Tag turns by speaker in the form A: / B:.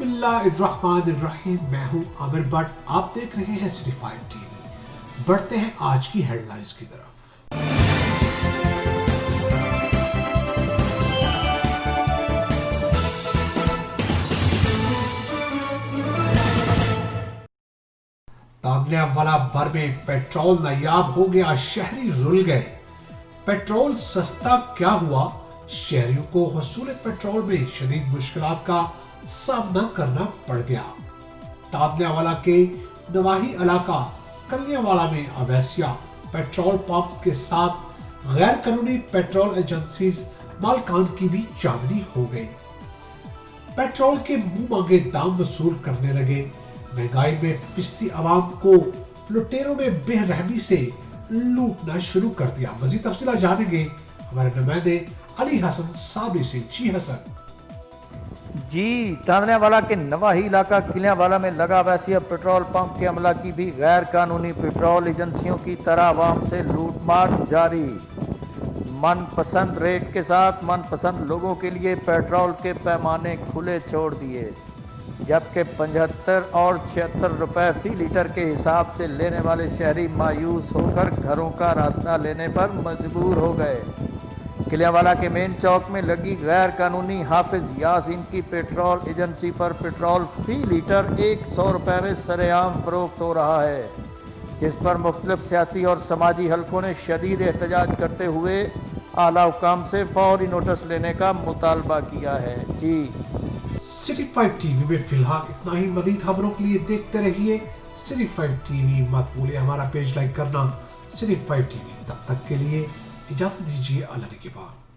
A: बिस्मिल्लाहिर्रहमानिर्रहीम। मैं हूं आमिर भट्ट, आप देख रहे हैं सिटी 5 टीवी। बढ़ते हैं आज की हेडलाइंस की तरफ। तांदलियावाला भर में पेट्रोल नायाब हो गया, शहरी रुल गए। पेट्रोल सस्ता क्या हुआ, शहरियों को हुसूल पेट्रोल में शदीद मुश्किलात का सामना करना पड़ गया। तांदलियावाला के नवाही इलाका कलियावाला में अवैसिया पेट्रोल पंप के साथ गैर कानूनी पेट्रोल एजेंसी मालकान की भी चांदनी हो गई। पेट्रोल के मुंह मांगे दाम वसूल करने लगे। महंगाई में पिसती आवाम को लुटेरों ने बेरहमी से लूटना शुरू कर दिया। मजीद तफसील जानेंगे हमारे नुमाइंदे अली हसन साबरी से। जी हसन
B: जी, तांदलियावाला के नवाही इलाका किलियावाला में लगा वैसिया पेट्रोल पंप के अमला की भी गैर कानूनी पेट्रोल एजेंसियों की तरह आवाम से लूटमार जारी। मनपसंद रेट के साथ मनपसंद लोगों के लिए पेट्रोल के पैमाने खुले छोड़ दिए, जबकि 75 और 76 रुपए फी लीटर के हिसाब से लेने वाले शहरी मायूस होकर घरों का रास्ता लेने पर मजबूर हो गए। किलियावाला के मेन चौक में लगी गैर कानूनी हाफिज यासीन की पेट्रोल एजेंसी पर पेट्रोल फी लीटर 100 रुपए में सरेआम फरोख्त हो रहा है, जिस पर मुख्तलिफ सियासी और समाजी हलकों ने शदीद एहतजाज करते हुए आला हुकाम से फौरी नोटिस लेने का मुतालबा किया है। जी,
A: सिटी 5 टीवी में फिलहाल इतना ही। मज़ीद खबरों के लिए देखते रहिए सिटी 5 टीवी। मत भूलिए हमारा पेज लाइक करना, सिटी 5 टीवी। तब तक के लिए इजाजत दीजिए, अल्लाह के बाद।